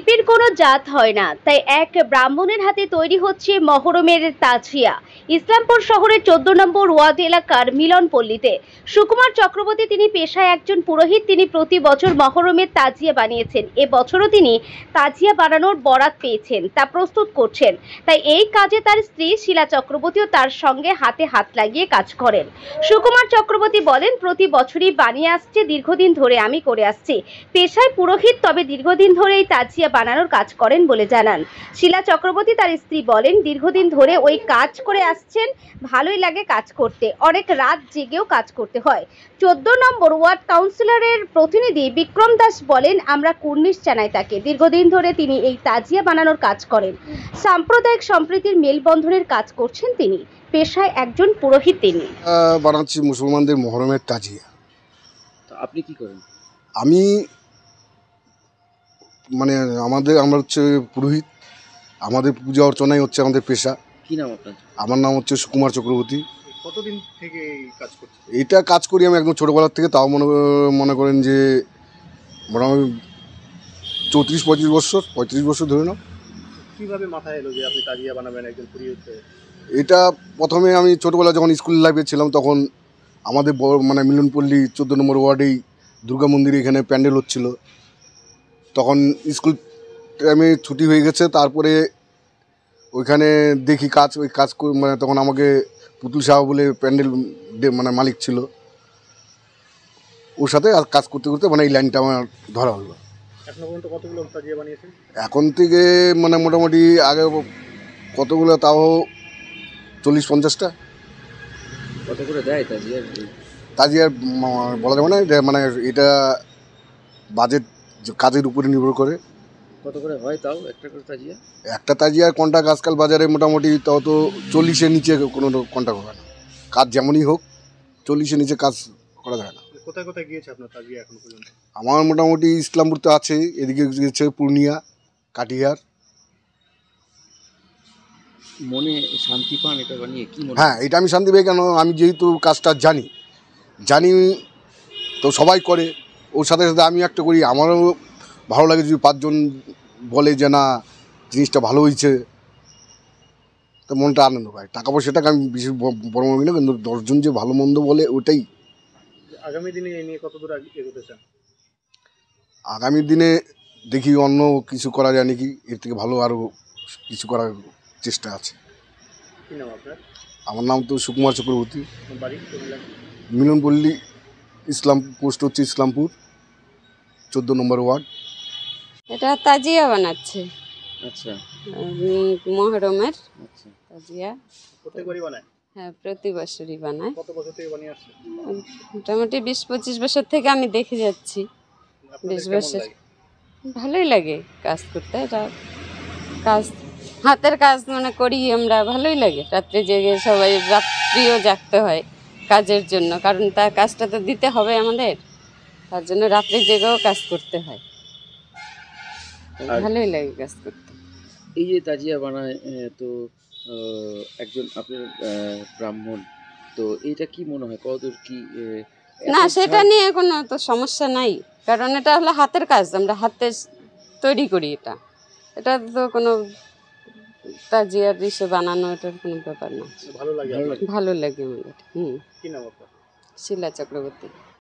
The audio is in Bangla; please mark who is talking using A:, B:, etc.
A: শিল্পীর কোনো জাত হয় না, তাই এক ব্রাহ্মণের হাতে তৈরি হচ্ছে মহরমের তাজিয়া। ইসলামপুর শহরের 14 নম্বর ওয়ার্ড এলাকার মিলনপল্লীতে সুকুমার চক্রবর্তী, তিনি পেশায় একজন পুরোহিত। তিনি প্রতি বছর মহরমের তাজিয়া বানিয়েছেন। এবছরও তিনি তাজিয়া বানানোর বরাত পেয়েছেন, তা প্রস্তুত করছেন। তাই এই কাজে তার স্ত্রী শিলা চক্রবর্তীও তার সঙ্গে হাতে হাত লাগিয়ে কাজ করেন। সুকুমার চক্রবর্তী বলেন, প্রতি বছরই বানিয়ে আসছে, দীর্ঘদিন ধরে আমি করে আসছি। পেশায় পুরোহিত, তবে দীর্ঘদিন ধরে এই তাজিয়া বানানোর কাজ করেন বলে জানান শিলা চক্রবর্তী। তার স্ত্রী বলেন, দীর্ঘদিন ধরে ওই কাজ করে আসছেন, ভালোই লাগে কাজ করতে, অনেক রাত জেগেও কাজ করতে হয়। 14 নম্বর ওয়ার্ড কাউন্সিলরের প্রতিনিধি বিক্রম দাস বলেন, আমরা কুর্নিশ জানাই তাকে। দীর্ঘদিন ধরে তিনি এই তাজিয়া বানানোর কাজ করেন, সাম্প্রদায়িক সম্প্রীতির মেলবন্ধনের কাজ করছেন তিনি। পেশায় একজন পুরোহিত তিনি।
B: বানাচ্ছি মুসলমানদের মহরমের তাজিয়া।
C: আপনি কি করেন?
B: আমি আমরা হচ্ছে পুরোহিত, আমাদের পূজা অর্চনাই হচ্ছে আমাদের পেশা।
C: কি নাম আপনার?
B: আমার নাম হচ্ছে সুকুমার চক্রবর্তী।
D: কতদিন থেকে এই কাজ করছেন?
B: এটা কাজ করি আমি একদম ছোটোবেলার থেকে, তাও মনে করেন যে মোটামুটি 35 বছর ধরে নাও।
D: কিভাবে মাথায় এলো যে আপনি তাজিয়া বানাবেন একজন পুরোহিত হয়ে?
B: এটা প্রথমে আমি ছোটোবেলা যখন স্কুল লাইফে ছিলাম, তখন আমাদের মিলনপল্লী 14 নম্বর ওয়ার্ডেই দুর্গা মন্দিরে এখানে প্যান্ডেল হচ্ছিল। তখন স্কুল টাইমে ছুটি হয়ে গেছে, তারপরে ওইখানে দেখি ওই কাজ তখন আমাকে পুতুল সাহা বলে প্যান্ডেল মালিক ছিল, ওর সাথে কাজ করতে করতে এই লাইনটা আমার ধরা হলো।
D: এখনো পর্যন্ত কতগুলো তাজিয়া বানিয়েছেন?
B: এখন থেকে মোটামুটি আগে কতগুলো, তাও 40-50টা।
C: কত করে দেয়
B: তাজিয়ার বলা যাবে না, এটা বাজেট কাজের উপরে নির্ভর করে।
C: কত করে হয় তাও একটা করে তাজিয়া?
B: একটা তাজিয়ার কন্টাক্ট আজকাল বাজারে মোটামুটি তাও তো 40-এর নিচে কোনো কন্টাক্ট হয় না। কাজ যেমনই হোক, 40-এর নিচে কাজ করা যায় না।
D: কোথায় কোথায় গিয়েছে আপনার তাজিয়া এখন পর্যন্ত?
B: আমার মোটামুটি ইসলামপুর তো আছে, এদিকে গিয়েছে পূর্ণিয়া, কাটিহার।
C: মনে শান্তি পান এটা বানিয়ে? কি মনে?
B: হ্যাঁ, এটা আমি শান্তি পাই। কেন? আমি যেহেতু কাজটা জানি তো সবাই করে, ওর সাথে সাথে আমি একটা করি, আমারও ভালো লাগে যদি 5 জন বলে যে না জিনিসটা ভালো হয়েছে, তো মনটা আনন্দ পায়। টাকা পয়সাটাকে আমি বেশি বড় মনে করি না, কিন্তু 10 জন যে ভালো মন্দ বলে ওটাই।
D: আগামী দিনে এই নিয়ে কত দূর এগোতে চান?
B: আগামী দিনে দেখি অন্য কিছু করা যায় নাকি, এর থেকে ভালো আরও কিছু করার চেষ্টা আছে।
D: কি নাম আপনার?
B: আমার নাম তো সুকুমার চক্রবর্তী।
D: বাড়ি?
B: মিলনপল্লী, পোস্ট হচ্ছে ইসলামপুর, 14 নম্বর ওয়ার্ড।
E: এটা তাজিয়া বানাচ্ছে।
C: আচ্ছা,
E: মহরমের
C: আচ্ছা।
E: তাজিয়া
D: প্রত্যেকবারই বানায়?
E: হ্যাঁ, প্রতি বছরই বানায়।
D: কত বছর থেকে বানিয়ে আসছে?
E: মোটামুটি 20-25 বছর থেকে আমি দেখে যাচ্ছি। 20 বছর। ভালোই লাগে কাজ করতে। এটা কাজ, হাতের কাজ করি আমরা, ভালোই লাগে। রাত্রে জেগে সবাই, রাত্রিও জাগতে হয় কাজের জন্য, কারণ তার কাজটা তো দিতে হবে আমাদের, তার জন্য রাত্রে জেগেও কাজ করতে হয়। ভালোই লাগে কাজ করতে।
C: এই যে তাজিয়া বানায়, তো একজন আপনার ব্রাহ্মণ, তো এইটা কি মনে হয় কতদূর কি?
E: না, সেটা নিয়ে কোনো তো সমস্যা নাই, কারণ এটা হলো হাতের কাজ, আমরা হাতে তৈরি করি। এটা তো কোনো তাজিয়ার ইসে বানানো, এটার কোনো ব্যাপার না।
D: ভালো লাগে
E: ভালো লাগে আমাদের।
D: কি নাম আপনার?
E: শিলা চক্রবর্তী।